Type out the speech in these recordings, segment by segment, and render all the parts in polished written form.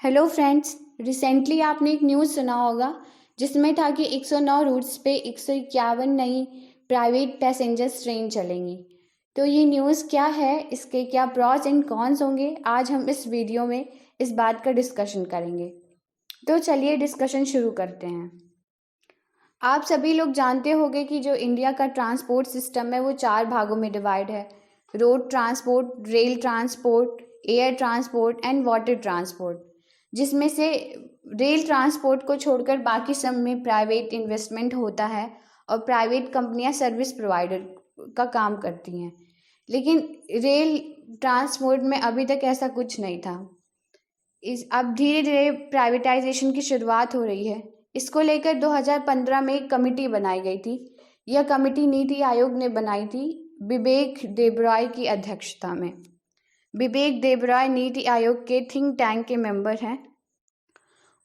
Hello friends. Recently आपने एक news सुना होगा जिसमें था कि 109 रूट्स पे 151 नई प्राइवेट पैसेंजर्स ट्रेन चलेंगी। तो ये न्यूज़ क्या है, इसके क्या प्रॉस एंड कॉन्स होंगे, आज हम इस वीडियो में इस बात का डिस्कशन करेंगे। तो चलिए डिस्कशन शुरू करते हैं। आप सभी लोग जानते होंगे कि जो इंडिया का ट्रांसपोर्ट सिस्टम है वो 4 भागों में डिवाइड है। Road transport, rail transport, air transport and water transport, जिसमें से रेल ट्रांसपोर्ट को छोड़कर बाकी सब में प्राइवेट इन्वेस्टमेंट होता है और प्राइवेट कंपनियां सर्विस प्रोवाइडर का काम करती हैं। लेकिन रेल ट्रांसपोर्ट में अभी तक ऐसा कुछ नहीं था। अब धीरे धीरे प्राइवेटाइजेशन की शुरुआत हो रही है। इसको लेकर 2015 में एक कमेटी बनाई गई थी। यह कमेटी नीति आयोग ने बनाई थी, विवेक देबरॉय की अध्यक्षता में। विवेक देबरॉय नीति आयोग के थिंक टैंक के मेंबर हैं।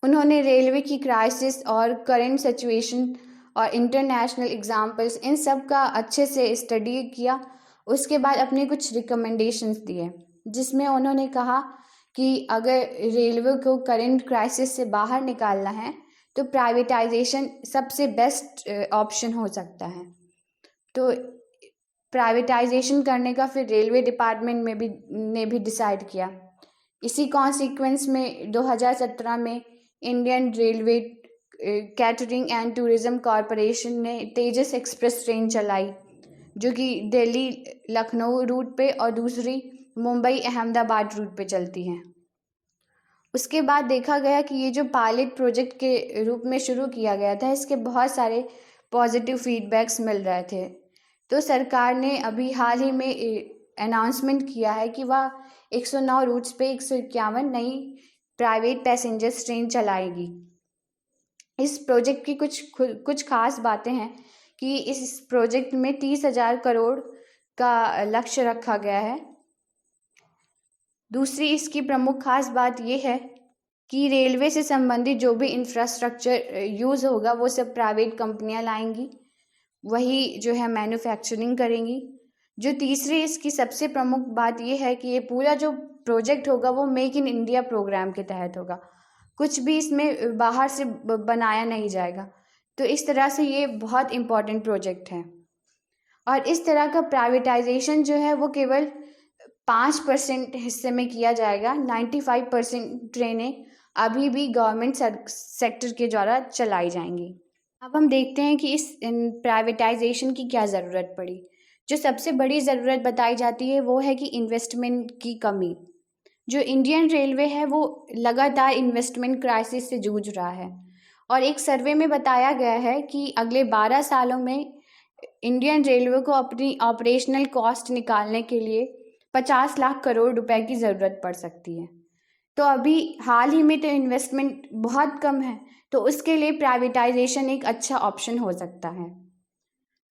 उन्होंने रेलवे की क्राइसिस और करंट सिचुएशन और इंटरनेशनल एग्जाम्पल्स इन सब का अच्छे से स्टडी किया। उसके बाद अपने कुछ रिकमेंडेशंस दिए, जिसमें उन्होंने कहा कि अगर रेलवे को करंट क्राइसिस से बाहर निकालना है तो प्राइवेटाइजेशन सबसे बेस्ट ऑप्शन हो सकता है। तो प्राइवेटाइजेशन करने का फिर रेलवे डिपार्टमेंट में भी डिसाइड किया। इसी कॉन्सिक्वेंस में 2017 में Indian railway catering and tourism corporation ने तेजस एक्सप्रेस ट्रेन चलाई, जो कि दिल्ली लखनऊ रूट पे और दूसरी मुंबई अहमदाबाद रूट पे चलती हैं। उसके बाद देखा गया कि ये जो पायलट प्रोजेक्ट के रूप में शुरू किया गया था, इसके बहुत सारे पॉजिटिव फीडबैक्स मिल रहे थे। तो सरकार ने अभी हाल ही में अनाउंसमेंट किया है कि वह 109 रूट्स पे 151 नई प्राइवेट पैसेंजर्स ट्रेन चलाएगी। इस प्रोजेक्ट की कुछ खास बातें हैं कि इस प्रोजेक्ट में 30,000 करोड़ का लक्ष्य रखा गया है। दूसरी इसकी प्रमुख खास बात यह है कि रेलवे से संबंधित जो भी इंफ्रास्ट्रक्चर यूज़ होगा वो सब प्राइवेट कंपनियां लाएंगी, वही जो है मैन्युफैक्चरिंग करेंगी। जो तीसरी इसकी सबसे प्रमुख बात यह है कि ये पूरा जो प्रोजेक्ट होगा वो मेक इन इंडिया प्रोग्राम के तहत होगा, कुछ भी इसमें बाहर से बनाया नहीं जाएगा। तो इस तरह से ये बहुत इम्पोर्टेंट प्रोजेक्ट है। और इस तरह का प्राइवेटाइजेशन जो है वो केवल 5% हिस्से में किया जाएगा। 95% ट्रेनें अभी भी गवर्नमेंट सेक्टर के द्वारा चलाई जाएंगी। अब हम देखते हैं कि इस प्राइवेटाइजेशन की क्या ज़रूरत पड़ी। जो सबसे बड़ी ज़रूरत बताई जाती है वो है कि इन्वेस्टमेंट की कमी। जो इंडियन रेलवे है वो लगातार इन्वेस्टमेंट क्राइसिस से जूझ रहा है, और एक सर्वे में बताया गया है कि अगले 12 सालों में इंडियन रेलवे को अपनी ऑपरेशनल कॉस्ट निकालने के लिए 50 लाख करोड़ रुपए की ज़रूरत पड़ सकती है। तो अभी हाल ही में तो इन्वेस्टमेंट बहुत कम है, तो उसके लिए प्राइवेटाइजेशन एक अच्छा ऑप्शन हो सकता है।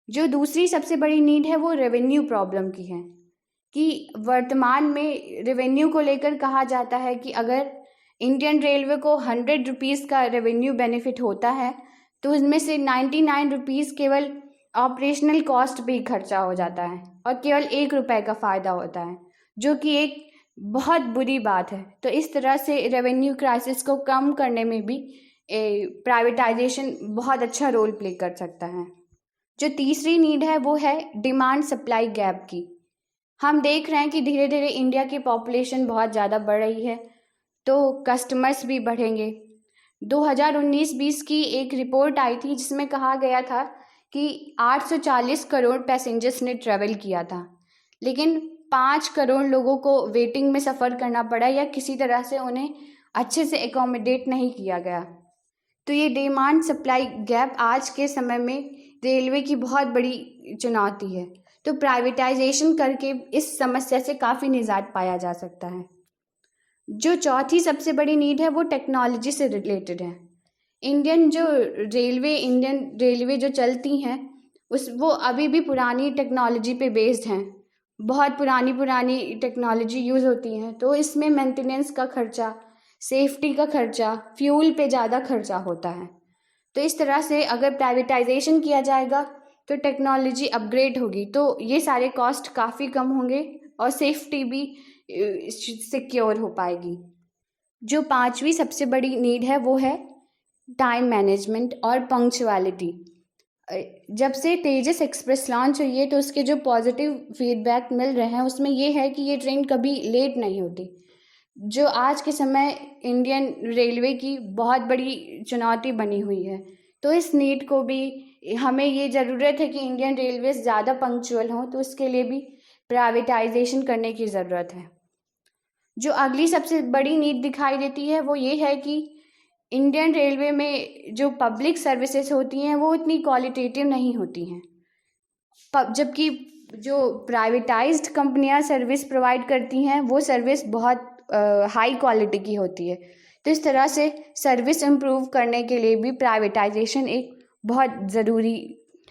जो दूसरी सबसे बड़ी नीड है वो रेवेन्यू प्रॉब्लम की है, कि वर्तमान में रेवेन्यू को लेकर कहा जाता है कि अगर इंडियन रेलवे को 100 रुपीज़ का रेवेन्यू बेनिफिट होता है तो उसमें से 99 रुपीज़ केवल ऑपरेशनल कॉस्ट पे ही खर्चा हो जाता है और केवल 1 रुपये का फ़ायदा होता है, जो कि एक बहुत बुरी बात है। तो इस तरह से रेवेन्यू क्राइसिस को कम करने में भी प्राइवेटाइजेशन बहुत अच्छा रोल प्ले कर सकता है। जो तीसरी नीड है वो है डिमांड सप्लाई गैप की। हम देख रहे हैं कि धीरे धीरे इंडिया की पॉपुलेशन बहुत ज़्यादा बढ़ रही है, तो कस्टमर्स भी बढ़ेंगे। 2019-20 की एक रिपोर्ट आई थी जिसमें कहा गया था कि 840 करोड़ पैसेंजर्स ने ट्रैवल किया था, लेकिन 5 करोड़ लोगों को वेटिंग में सफ़र करना पड़ा या किसी तरह से उन्हें अच्छे से एकोमोडेट नहीं किया गया। तो ये डिमांड सप्लाई गैप आज के समय में रेलवे की बहुत बड़ी चुनौती है। तो प्राइवेटाइजेशन करके इस समस्या से काफ़ी निजात पाया जा सकता है। जो चौथी सबसे बड़ी नीड है वो टेक्नोलॉजी से रिलेटेड है। इंडियन रेलवे जो चलती हैं वो अभी भी पुरानी टेक्नोलॉजी पे बेस्ड हैं। बहुत पुरानी टेक्नोलॉजी यूज़ होती हैं, तो इसमें मेंटेनेंस का खर्चा, सेफ्टी का खर्चा, फ्यूल पे ज़्यादा खर्चा होता है। तो इस तरह से अगर प्राइवेटाइजेशन किया जाएगा तो टेक्नोलॉजी अपग्रेड होगी, तो ये सारे कॉस्ट काफ़ी कम होंगे और सेफ्टी भी सिक्योर हो पाएगी। जो पांचवी सबसे बड़ी नीड है वो है टाइम मैनेजमेंट और पंक्चुअलिटी। जब से तेजस एक्सप्रेस लॉन्च हुई है तो उसके जो पॉजिटिव फीडबैक मिल रहे हैं उसमें ये है कि ये ट्रेन कभी लेट नहीं होती, जो आज के समय इंडियन रेलवे की बहुत बड़ी चुनौती बनी हुई है। तो इस नीड को भी, हमें ये ज़रूरत है कि इंडियन रेलवे ज़्यादा पंक्चुअल हों, तो उसके लिए भी प्राइवेटाइजेशन करने की ज़रूरत है। जो अगली सबसे बड़ी नीड दिखाई देती है वो ये है कि इंडियन रेलवे में जो पब्लिक सर्विसेज होती हैं वो इतनी क्वालिटेटिव नहीं होती हैं, जबकि जो प्राइवेटाइज्ड कंपनियां सर्विस प्रोवाइड करती हैं वो सर्विस बहुत हाई क्वालिटी की होती है। तो इस तरह से सर्विस इम्प्रूव करने के लिए भी प्राइवेटाइजेशन एक बहुत ज़रूरी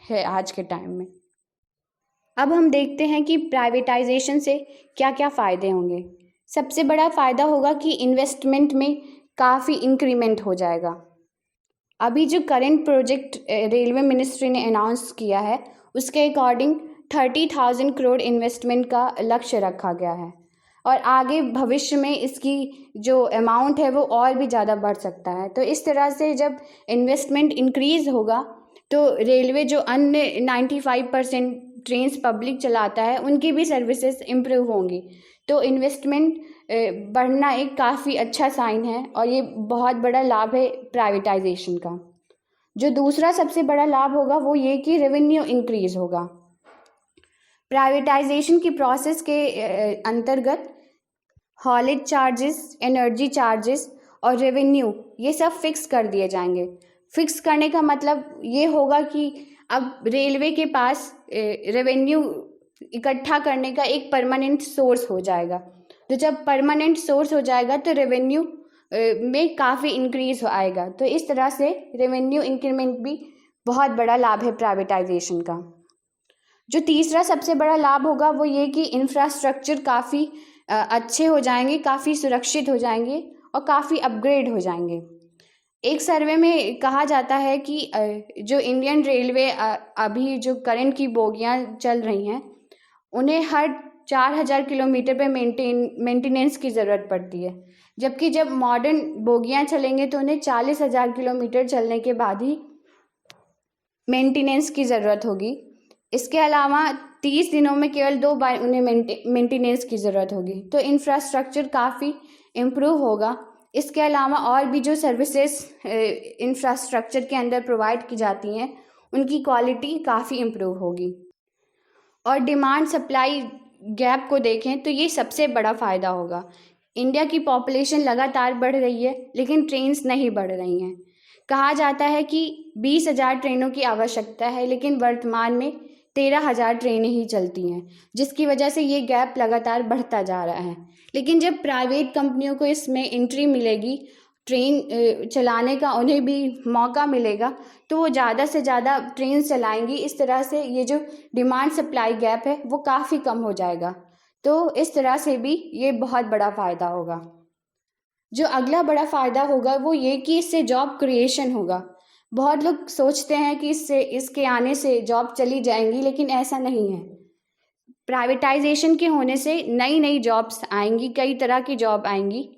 है आज के टाइम में। अब हम देखते हैं कि प्राइवेटाइजेशन से क्या क्या फ़ायदे होंगे। सबसे बड़ा फ़ायदा होगा कि इन्वेस्टमेंट में काफ़ी इंक्रीमेंट हो जाएगा। अभी जो करंट प्रोजेक्ट रेलवे मिनिस्ट्री ने अनाउंस किया है उसके अकॉर्डिंग 30,000 करोड़ इन्वेस्टमेंट का लक्ष्य रखा गया है, और आगे भविष्य में इसकी जो अमाउंट है वो और भी ज़्यादा बढ़ सकता है। तो इस तरह से जब इन्वेस्टमेंट इंक्रीज़ होगा तो रेलवे जो अन्य 95% ट्रेन्स पब्लिक चलाता है उनकी भी सर्विसेज इम्प्रूव होंगी। तो इन्वेस्टमेंट बढ़ना एक काफ़ी अच्छा साइन है और ये बहुत बड़ा लाभ है प्राइवेटाइजेशन का। जो दूसरा सबसे बड़ा लाभ होगा वो ये कि रेवेन्यू इंक्रीज़ होगा। प्राइवेटाइजेशन की प्रोसेस के अंतर्गत हॉलेज चार्जेस, एनर्जी चार्जेस और रेवेन्यू ये सब फिक्स कर दिए जाएंगे। फिक्स करने का मतलब ये होगा कि अब रेलवे के पास रेवेन्यू इकट्ठा करने का एक परमानेंट सोर्स हो जाएगा। तो जब परमानेंट सोर्स हो जाएगा तो रेवेन्यू में काफ़ी इंक्रीज आएगा। तो इस तरह से रेवेन्यू इंक्रीमेंट भी बहुत बड़ा लाभ है प्राइवेटाइजेशन का। जो तीसरा सबसे बड़ा लाभ होगा वो ये कि इंफ्रास्ट्रक्चर काफ़ी अच्छे हो जाएंगे, काफ़ी सुरक्षित हो जाएंगे और काफ़ी अपग्रेड हो जाएंगे। एक सर्वे में कहा जाता है कि जो इंडियन रेलवे अभी जो करंट की बोगियां चल रही हैं उन्हें हर 4,000 किलोमीटर पे मेंटेनेंस की ज़रूरत पड़ती है, जबकि जब मॉडर्न बोगियां चलेंगे तो उन्हें 40,000 किलोमीटर चलने के बाद ही मेंटेनेंस की ज़रूरत होगी। इसके अलावा 30 दिनों में केवल 2 बार उन्हें मेंटेनेंस की ज़रूरत होगी। तो इंफ्रास्ट्रक्चर काफ़ी इम्प्रूव होगा। इसके अलावा और भी जो सर्विसेज इंफ्रास्ट्रक्चर के अंदर प्रोवाइड की जाती हैं उनकी क्वालिटी काफ़ी इम्प्रूव होगी। और डिमांड सप्लाई गैप को देखें तो ये सबसे बड़ा फ़ायदा होगा। इंडिया की पॉपुलेशन लगातार बढ़ रही है लेकिन ट्रेन्स नहीं बढ़ रही हैं। कहा जाता है कि 20,000 ट्रेनों की आवश्यकता है लेकिन वर्तमान में 13,000 ट्रेनें ही चलती हैं, जिसकी वजह से ये गैप लगातार बढ़ता जा रहा है। लेकिन जब प्राइवेट कंपनियों को इसमें एंट्री मिलेगी, ट्रेन चलाने का उन्हें भी मौका मिलेगा, तो वो ज़्यादा से ज़्यादा ट्रेन चलाएंगी। इस तरह से ये जो डिमांड सप्लाई गैप है वो काफ़ी कम हो जाएगा। तो इस तरह से भी ये बहुत बड़ा फ़ायदा होगा। जो अगला बड़ा फ़ायदा होगा वो ये कि इससे जॉब क्रिएशन होगा। बहुत लोग सोचते हैं कि इसके आने से जॉब चली जाएंगी, लेकिन ऐसा नहीं है। प्राइवेटाइजेशन के होने से नई नई जॉब्स आएंगी, कई तरह की जॉब आएंगी,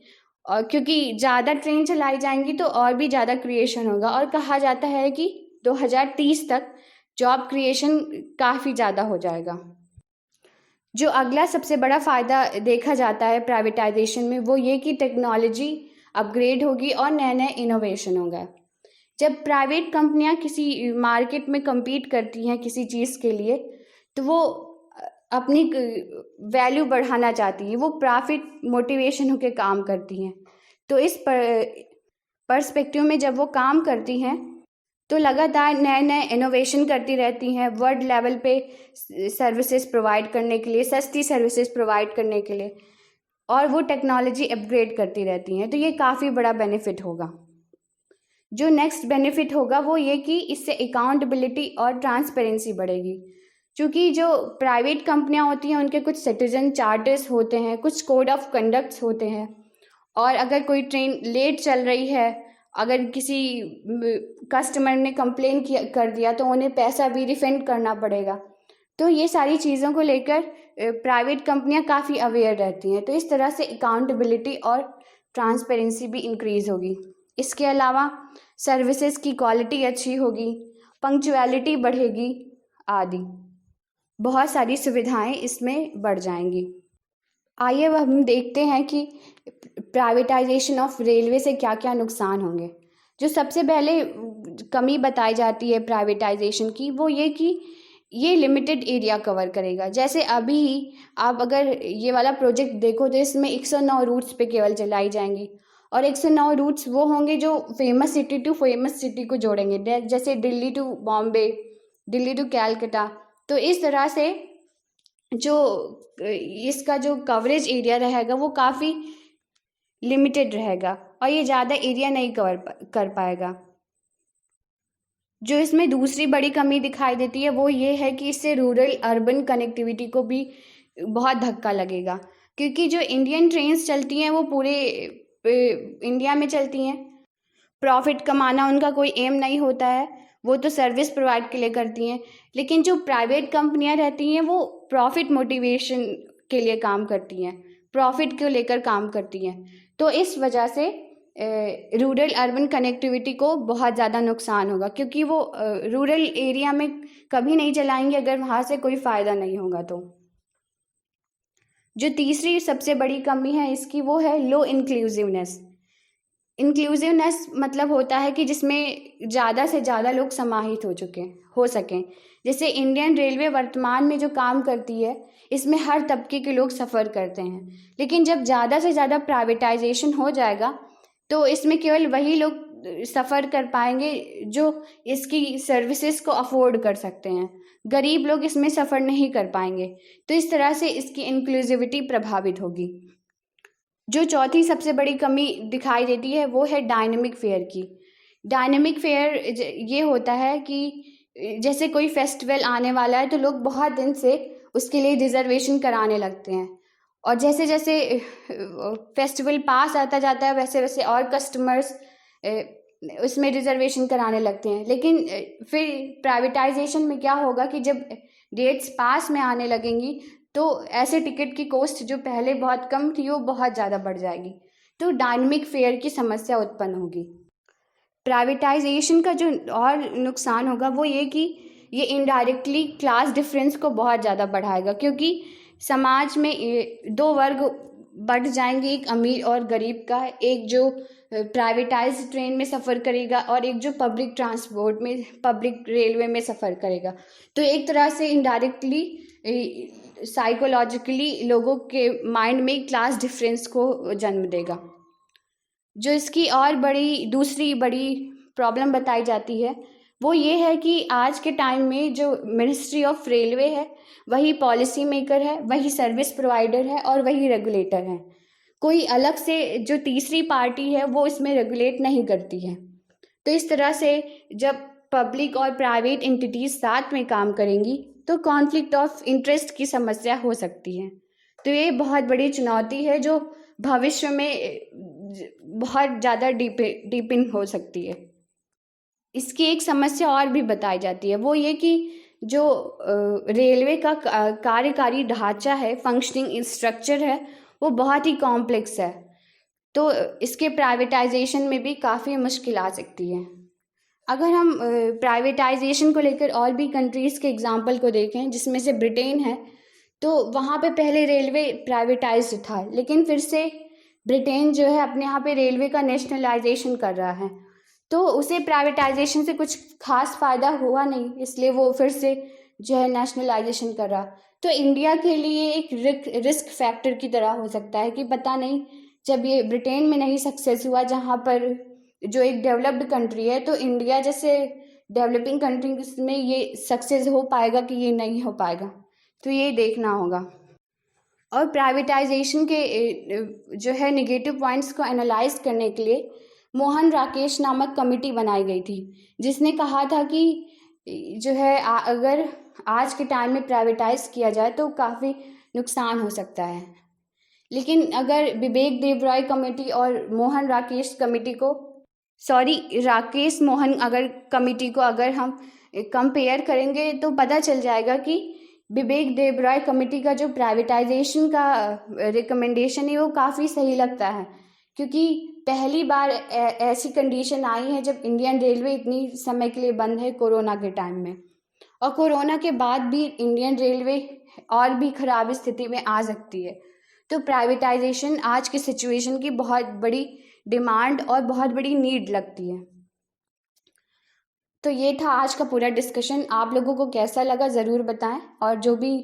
और क्योंकि ज़्यादा ट्रेन चलाई जाएंगी तो और भी ज़्यादा क्रिएशन होगा। और कहा जाता है कि 2030 तक जॉब क्रिएशन काफ़ी ज़्यादा हो जाएगा। जो अगला सबसे बड़ा फ़ायदा देखा जाता है प्राइवेटाइजेशन में वो ये कि टेक्नोलॉजी अपग्रेड होगी और नए नए इनोवेशन होगा। जब प्राइवेट कंपनियां किसी मार्केट में compete करती हैं किसी चीज़ के लिए, तो वो अपनी वैल्यू बढ़ाना चाहती हैं, वो प्रॉफिट मोटिवेशन होकर काम करती हैं। तो इस पर्सपेक्टिव में जब वो काम करती हैं तो लगातार नए नए इनोवेशन करती रहती हैं, वर्ल्ड लेवल पे सर्विसेज प्रोवाइड करने के लिए, सस्ती सर्विसेज प्रोवाइड करने के लिए, और वो टेक्नोलॉजी अपग्रेड करती रहती हैं। तो ये काफ़ी बड़ा बेनिफिट होगा। जो नेक्स्ट बेनिफिट होगा वो ये कि इससे अकाउंटेबिलिटी और ट्रांसपेरेंसी बढ़ेगी, क्योंकि जो प्राइवेट कंपनियां होती हैं उनके कुछ सिटीजन चार्टर्स होते हैं, कुछ कोड ऑफ कंडक्ट्स होते हैं, और अगर कोई ट्रेन लेट चल रही है, अगर किसी कस्टमर ने कंप्लेन कर दिया तो उन्हें पैसा भी रिफंड करना पड़ेगा। तो ये सारी चीज़ों को लेकर प्राइवेट कंपनियां काफ़ी अवेयर रहती हैं। तो इस तरह से अकाउंटेबिलिटी और ट्रांसपेरेंसी भी इंक्रीज़ होगी। इसके अलावा सर्विसेज की क्वालिटी अच्छी होगी, पंक्चुअलिटी बढ़ेगी आदि बहुत सारी सुविधाएं इसमें बढ़ जाएंगी। आइए अब हम देखते हैं कि प्राइवेटाइजेशन ऑफ रेलवे से क्या क्या नुकसान होंगे। जो सबसे पहले कमी बताई जाती है प्राइवेटाइजेशन की वो ये कि ये लिमिटेड एरिया कवर करेगा। जैसे अभी आप अगर ये वाला प्रोजेक्ट देखो तो इसमें 109 रूट्स पे केवल चलाई जाएंगी और 109 रूट्स वो होंगे जो famous city to famous city को जोड़ेंगे, जैसे दिल्ली टू बॉम्बे, दिल्ली टू कैलकाटा। तो इस तरह से जो इसका जो कवरेज एरिया रहेगा वो काफ़ी लिमिटेड रहेगा और ये ज़्यादा एरिया नहीं कवर कर पाएगा। जो इसमें दूसरी बड़ी कमी दिखाई देती है वो ये है कि इससे रूरल अर्बन कनेक्टिविटी को भी बहुत धक्का लगेगा, क्योंकि जो इंडियन ट्रेन्स चलती हैं वो पूरे इंडिया में चलती हैं। प्रॉफिट कमाना उनका कोई एम नहीं होता है, वो तो सर्विस प्रोवाइड के लिए करती हैं। लेकिन जो प्राइवेट कंपनियां रहती हैं वो प्रॉफिट मोटिवेशन के लिए काम करती हैं, प्रॉफिट को लेकर काम करती हैं। तो इस वजह से रूरल अर्बन कनेक्टिविटी को बहुत ज़्यादा नुकसान होगा, क्योंकि वो रूरल एरिया में कभी नहीं चलाएंगे अगर वहाँ से कोई फ़ायदा नहीं होगा। तो जो तीसरी सबसे बड़ी कमी है इसकी वो है लो इंक्लूसिवनेस। इंक्लूसिवनेस मतलब होता है कि जिसमें ज़्यादा से ज़्यादा लोग समाहित हो सकें। जैसे इंडियन रेलवे वर्तमान में जो काम करती है इसमें हर तबके के लोग सफ़र करते हैं, लेकिन जब ज़्यादा से ज़्यादा प्राइवेटाइजेशन हो जाएगा तो इसमें केवल वही लोग सफ़र कर पाएंगे जो इसकी सर्विसेज को अफोर्ड कर सकते हैं। गरीब लोग इसमें सफ़र नहीं कर पाएंगे। तो इस तरह से इसकी इंक्लूसिविटी प्रभावित होगी। जो चौथी सबसे बड़ी कमी दिखाई देती है वो है डायनेमिक फेयर की। डायनेमिक फेयर ये होता है कि जैसे कोई फेस्टिवल आने वाला है तो लोग बहुत दिन से उसके लिए रिजर्वेशन कराने लगते हैं, और जैसे जैसे फेस्टिवल पास आता जाता है वैसे वैसे और कस्टमर्स उसमें रिजर्वेशन कराने लगते हैं। लेकिन फिर प्राइवेटाइजेशन में क्या होगा कि जब डेट्स पास में आने लगेंगी तो ऐसे टिकट की कॉस्ट जो पहले बहुत कम थी वो बहुत ज़्यादा बढ़ जाएगी। तो डायनेमिक फेयर की समस्या उत्पन्न होगी। प्राइवेटाइजेशन का जो और नुकसान होगा वो ये कि ये इनडायरेक्टली क्लास डिफरेंस को बहुत ज़्यादा बढ़ाएगा, क्योंकि समाज में दो वर्ग बढ़ जाएंगे, एक अमीर और गरीब का। एक जो प्राइवेटाइज ट्रेन में सफ़र करेगा और एक जो पब्लिक ट्रांसपोर्ट में, पब्लिक रेलवे में सफ़र करेगा। तो एक तरह से इनडायरेक्टली साइकोलॉजिकली लोगों के माइंड में क्लास डिफरेंस को जन्म देगा। जो इसकी और दूसरी बड़ी प्रॉब्लम बताई जाती है वो ये है कि आज के टाइम में जो मिनिस्ट्री ऑफ रेलवे है वही पॉलिसी मेकर है, वही सर्विस प्रोवाइडर है और वही रेगुलेटर है। कोई अलग से जो तीसरी पार्टी है वो इसमें रेगुलेट नहीं करती है। तो इस तरह से जब पब्लिक और प्राइवेट एंटिटीज साथ में काम करेंगी तो कॉन्फ्लिक्ट ऑफ इंटरेस्ट की समस्या हो सकती है। तो ये बहुत बड़ी चुनौती है जो भविष्य में बहुत ज़्यादा डीपिंग हो सकती है। इसकी एक समस्या और भी बताई जाती है, वो ये कि जो रेलवे का कार्यकारी ढांचा है, फंक्शनिंग स्ट्रक्चर है, वो बहुत ही कॉम्प्लेक्स है। तो इसके प्राइवेटाइजेशन में भी काफ़ी मुश्किल आ सकती है। अगर हम प्राइवेटाइजेशन को लेकर और भी कंट्रीज़ के एग्जाम्पल को देखें जिसमें से ब्रिटेन है, तो वहाँ पे पहले रेलवे प्राइवेटाइज्ड था, लेकिन फिर से ब्रिटेन जो है अपने यहाँ पे रेलवे का नेशनलाइजेशन कर रहा है। तो उसे प्राइवेटाइजेशन से कुछ खास फ़ायदा हुआ नहीं, इसलिए वो फिर से जो है नेशनलाइजेशन कर रहा। तो इंडिया के लिए एक रिस्क फैक्टर की तरह हो सकता है कि पता नहीं जब ये ब्रिटेन में नहीं सक्सेस हुआ जहाँ पर जो एक डेवलप्ड कंट्री है, तो इंडिया जैसे डेवलपिंग कंट्रीज में ये सक्सेस हो पाएगा कि ये नहीं हो पाएगा। तो ये देखना होगा। और प्राइवेटाइजेशन के जो है नेगेटिव पॉइंट्स को एनालाइज करने के लिए मोहन राकेश नामक कमेटी बनाई गई थी, जिसने कहा था कि जो है अगर आज के टाइम में प्राइवेटाइज किया जाए तो काफ़ी नुकसान हो सकता है। लेकिन अगर विवेक देबरॉय कमेटी और मोहन राकेश कमेटी को राकेश मोहन कमेटी को अगर हम कंपेयर करेंगे तो पता चल जाएगा कि विवेक देबरॉय कमेटी का जो प्राइवेटाइजेशन का रिकमेंडेशन है वो काफ़ी सही लगता है, क्योंकि पहली बार ऐसी कंडीशन आई है जब इंडियन रेलवे इतनी समय के लिए बंद है कोरोना के टाइम में, और कोरोना के बाद भी इंडियन रेलवे और भी ख़राब स्थिति में आ सकती है। तो प्राइवेटाइजेशन आज की सिचुएशन की बहुत बड़ी डिमांड और बहुत बड़ी नीड लगती है। तो ये था आज का पूरा डिस्कशन। आप लोगों को कैसा लगा ज़रूर बताएं, और जो भी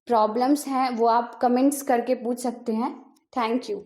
प्रॉब्लम्स हैं वो आप कमेंट्स करके पूछ सकते हैं। Thank you.